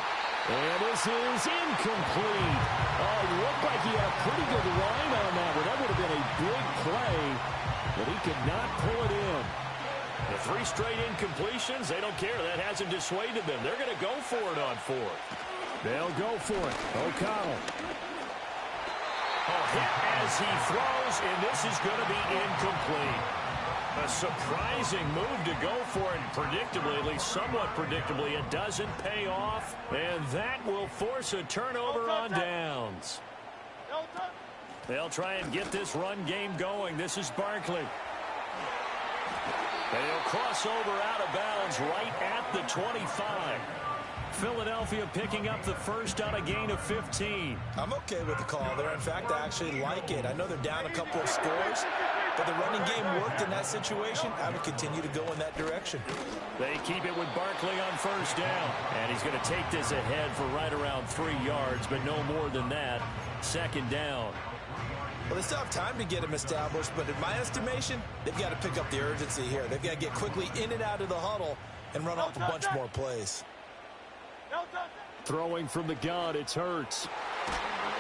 And this is incomplete. Oh, it looked like he had a pretty good line on that one. That would have been a big play, but he could not pull it in. The 3 straight incompletions, they don't care. That hasn't dissuaded them. They're going to go for it on 4th. They'll go for it. O'Connell. A hit as he throws, and this is going to be incomplete. A surprising move to go for it, predictably, at least somewhat predictably. It doesn't pay off, and that will force a turnover on downs. They'll try and get this run game going. This is Barkley. They'll cross over out of bounds right at the 25. Philadelphia picking up the first on a gain of 15. I'm okay with the call there. In fact, I actually like it. I know they're down a couple of scores, but the running game worked in that situation. I would continue to go in that direction. They keep it with Barkley on first down. And he's going to take this ahead for right around 3 yards, but no more than that. Second down. Well, they still have time to get him established, but in my estimation, they've got to pick up the urgency here. They've got to get quickly in and out of the huddle and run off a bunch more plays. Throwing from the gun, it's Hurts.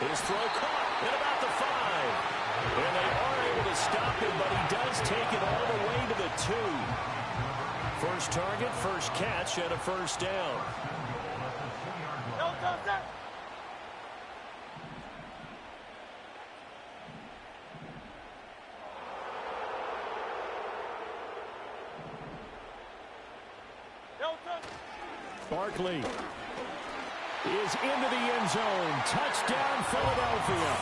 His throw caught at about the 5. And they are able to stop him, but he does take it all the way to the 2. First target, first catch, and a first down. Barkley is into the end zone. Touchdown, Philadelphia.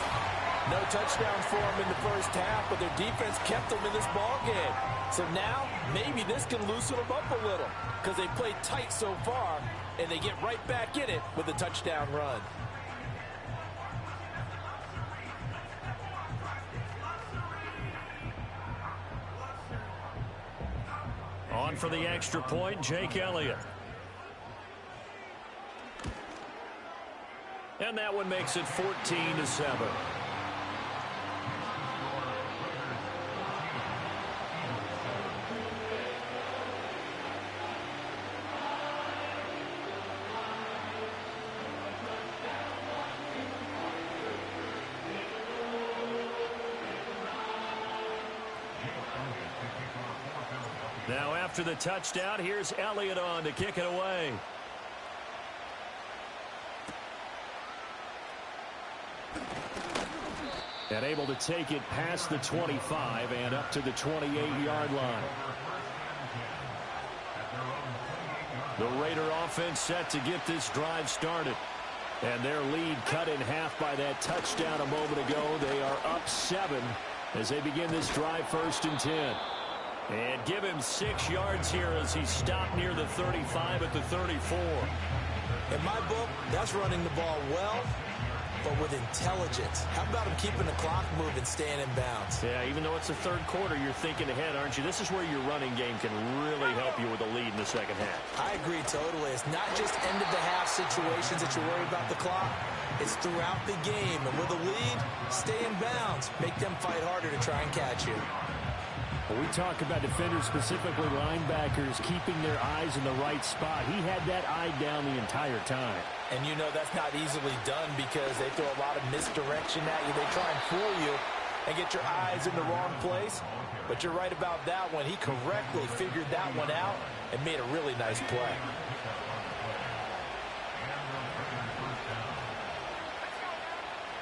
No touchdowns for them in the first half, but their defense kept them in this ball game. So now, maybe this can loosen them up a little because they played tight so far, and they get right back in it with a touchdown run. On for the extra point, Jake Elliott. And that one makes it 14-7. Now after the touchdown, here's Elliott on to kick it away. And able to take it past the 25 and up to the 28-yard line. The Raider offense set to get this drive started. And their lead cut in half by that touchdown a moment ago. They are up 7 as they begin this drive 1st and 10. And give him 6 yards here as he stopped near the 35 at the 34. In my book, that's running the ball well, but with intelligence. How about him keeping the clock moving, staying in bounds? Yeah, even though it's the third quarter, you're thinking ahead, aren't you? This is where your running game can really help you with a lead in the second half. I agree totally. It's not just end-of-the-half situations that you worry about the clock. It's throughout the game. And with a lead, stay in bounds. Make them fight harder to try and catch you. When we talk about defenders, specifically linebackers, keeping their eyes in the right spot. He had that eye down the entire time. And you know that's not easily done because they throw a lot of misdirection at you. They try and fool you and get your eyes in the wrong place. But you're right about that one. He correctly figured that one out and made a really nice play.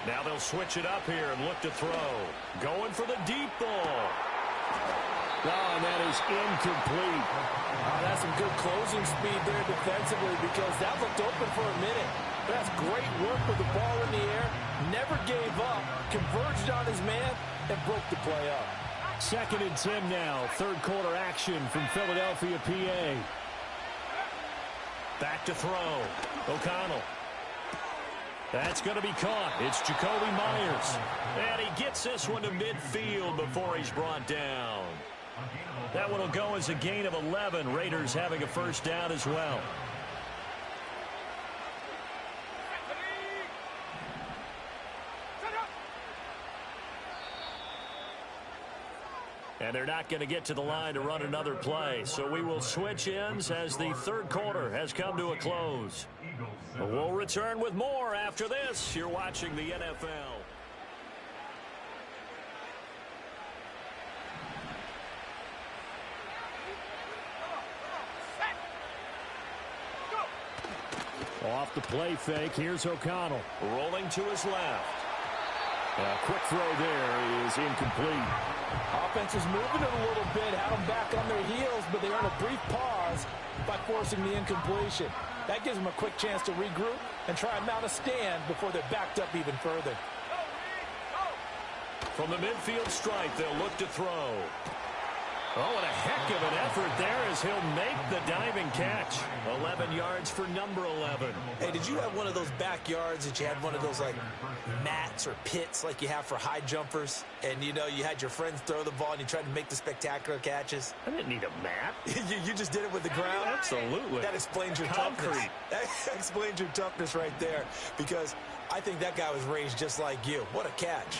Now they'll switch it up here and look to throw. Going for the deep ball. Oh, and that is incomplete. That's some good closing speed there defensively because that looked open for a minute. But that's great work with the ball in the air. Never gave up. Converged on his man and broke the play up. 2nd and 10 now. Third quarter action from Philadelphia, PA. Back to throw. O'Connell. That's going to be caught. It's Jacoby Myers. And he gets this one to midfield before he's brought down. That one will go as a gain of 11. Raiders having a first down as well. And they're not going to get to the line to run another play. So we will switch ends as the third quarter has come to a close. We'll return with more after this. You're watching the NFL. Off the play fake, here's O'Connell. Rolling to his left. A quick throw there is incomplete. Offense is moving it a little bit, had them back on their heels, but they earn a brief pause by forcing the incompletion. That gives them a quick chance to regroup and try and mount a stand before they're backed up even further. From the midfield stripe, they'll look to throw. Oh, and a heck of an effort there as he'll make the diving catch. 11 yards for number 11. Hey, did you have one of those backyards that you had one of those, like, mats or pits like you have for high jumpers? And, you know, you had your friends throw the ball and you tried to make the spectacular catches? I didn't need a mat. you just did it with the ground? Absolutely. That explains your Concrete. toughness. That explains your toughness right there, because I think that guy was raised just like you. What a catch.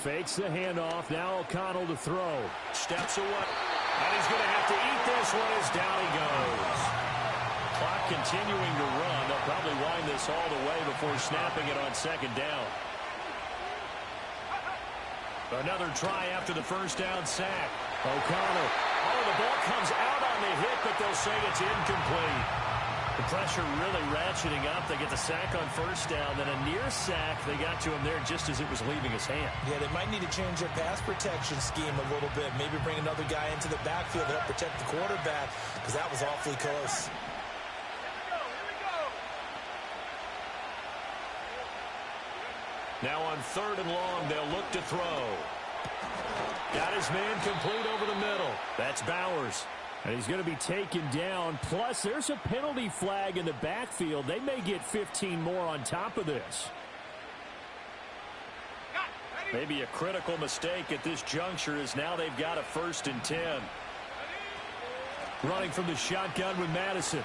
Fakes the handoff. Now O'Connell to throw. Steps away. And he's going to have to eat this one as down he goes. Clock continuing to run. They'll probably wind this all the way before snapping it on second down. Another try after the first down sack. O'Connell. Oh, the ball comes out on the hit, but they'll say it's incomplete. The pressure really ratcheting up. They get the sack on first down. Then a near sack. They got to him there just as it was leaving his hand. Yeah, they might need to change their pass protection scheme a little bit. Maybe bring another guy into the backfield to help protect the quarterback, because that was awfully close. Now on 3rd and long, they'll look to throw. Got his man complete over the middle. That's Bowers. And he's going to be taken down. Plus, there's a penalty flag in the backfield. They may get 15 more on top of this. Maybe a critical mistake at this juncture, as now they've got a 1st and 10. Running from the shotgun with Madison.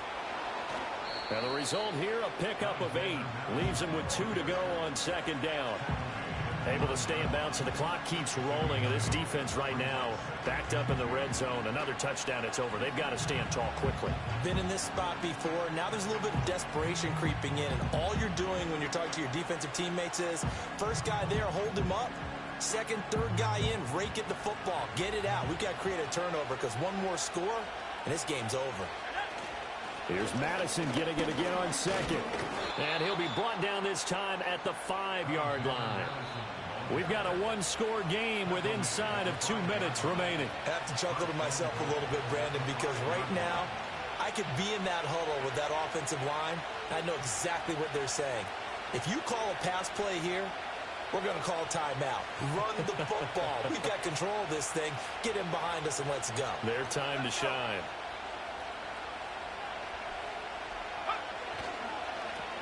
And the result here, a pickup of 8. Leaves him with 2 to go on 2nd down. Able to stay in bounds, and the clock keeps rolling. And this defense right now backed up in the red zone. Another touchdown, it's over. They've got to stand tall quickly. Been in this spot before. Now there's a little bit of desperation creeping in. And all you're doing when you're talking to your defensive teammates is, first guy there, hold him up. Second, third guy in, rake at the football. Get it out. We've got to create a turnover, because one more score, and this game's over. Here's Madison getting it again on 2nd. And he'll be brought down this time at the 5-yard line. We've got a 1-score game with inside of 2 minutes remaining. I have to chuckle to myself a little bit, Brandon, because right now I could be in that huddle with that offensive line. I know exactly what they're saying. If you call a pass play here, we're going to call timeout. Run the football. We've got control of this thing. Get him behind us and let's go. Their time to shine.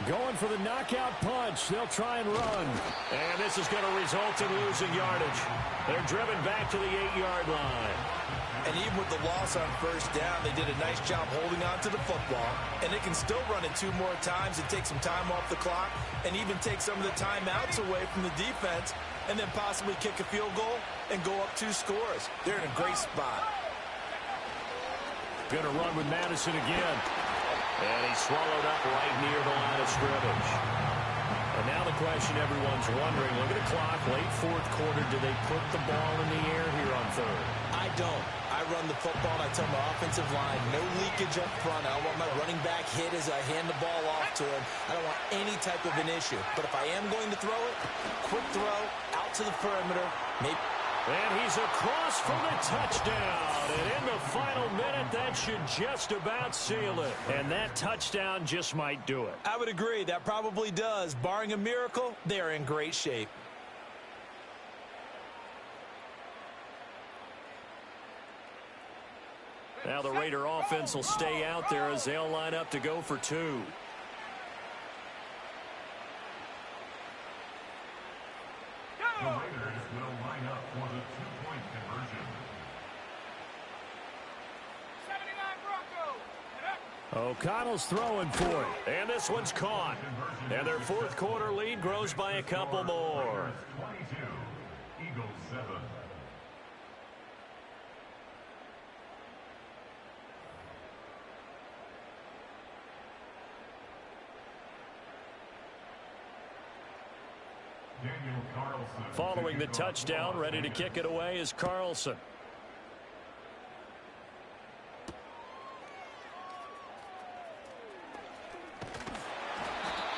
Going for the knockout punch. They'll try and run. And this is going to result in losing yardage. They're driven back to the 8-yard line. And even with the loss on first down, they did a nice job holding on to the football. And they can still run it 2 more times and take some time off the clock, and even take some of the timeouts away from the defense, and then possibly kick a field goal and go up 2 scores. They're in a great spot. Going to run with Madison again. And he's swallowed up right near the line of scrimmage. And now the question everyone's wondering, look at the clock, late 4th quarter, do they put the ball in the air here on 3rd? I don't. I run the football, and I tell my offensive line, no leakage up front. I don't want my running back hit as I hand the ball off to him. I don't want any type of an issue. But if I am going to throw it, quick throw, out to the perimeter, maybe. And he's across for the touchdown. And in the final minute, that should just about seal it. And that touchdown just might do it. I would agree. That probably does. Barring a miracle, they're in great shape. Now the Raider offense will stay out there as they'll line up to go for 2. The Raiders will line up for the 2-point conversion. 79 Broncos. O'Connell's throwing for it. And this one's caught. And their 4th quarter lead grows by a couple more. 22, Eagles 7. Following the touchdown, ready to kick it away is Carlson.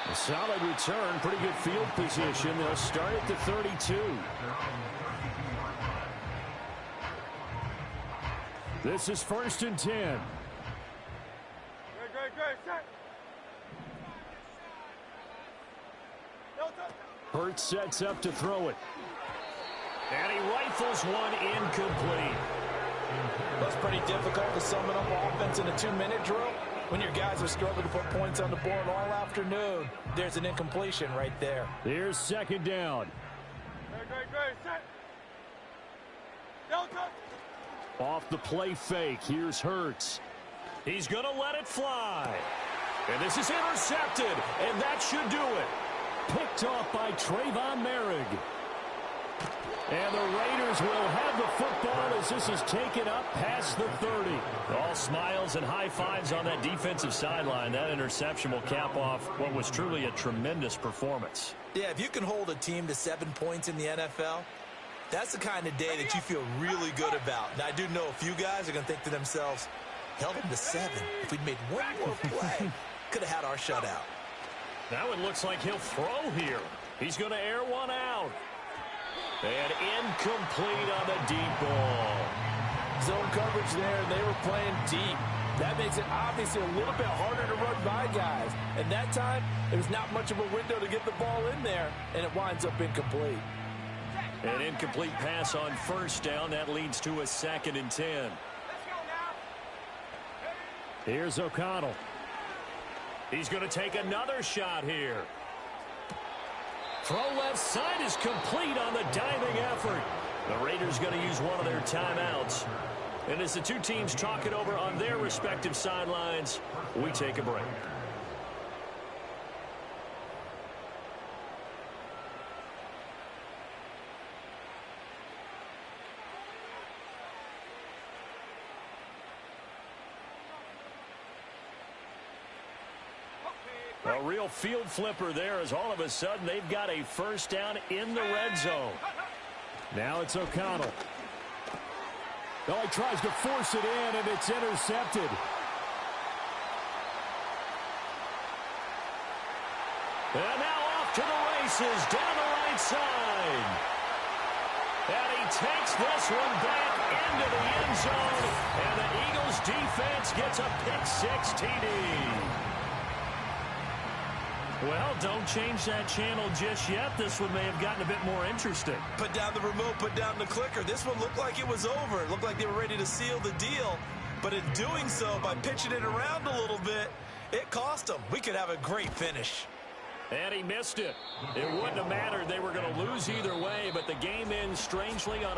A solid return, pretty good field position. They'll start at the 32. This is 1st and 10. Great, set. Hurts sets up to throw it. And he rifles one incomplete. That's pretty difficult to summon up offense in a 2-minute drill. When your guys have struggled to put points on the board all afternoon, there's an incompletion right there. Here's second down. Great. Set. Delta. Off the play fake. Here's Hurts. He's going to let it fly. And this is intercepted, and that should do it. Picked off by Trayvon Merrick. And the Raiders will have the football as this is taken up past the 30. All smiles and high fives on that defensive sideline. That interception will cap off what was truly a tremendous performance. Yeah, if you can hold a team to 7 points in the NFL, that's the kind of day that you feel really good about. And I do know a few guys are going to think to themselves, held them to 7. If we'd made one more play, could have had our shutout. Now it looks like he'll throw here. He's going to air one out. And incomplete on the deep ball. Zone coverage there, and they were playing deep. That makes it obviously a little bit harder to run by guys. And that time, there's not much of a window to get the ball in there, and it winds up incomplete. An incomplete pass on first down. That leads to a 2nd and 10. Here's O'Connell. He's going to take another shot here. Throw left side is complete on the diving effort. The Raiders going to use one of their timeouts. And as the two teams talk it over on their respective sidelines, we take a break. A real field flipper there as all of a sudden they've got a first down in the red zone. Now it's O'Connell. Oh, he tries to force it in, and it's intercepted. And now off to the races down the right side. And he takes this one back into the end zone. And the Eagles defense gets a pick-6 TD. Well, don't change that channel just yet. This one may have gotten a bit more interesting. Put down the remote, put down the clicker. This one looked like it was over. It looked like they were ready to seal the deal. But in doing so, by pitching it around a little bit, it cost them. We could have a great finish. And he missed it. It wouldn't have mattered. They were going to lose either way, but the game ends strangely on a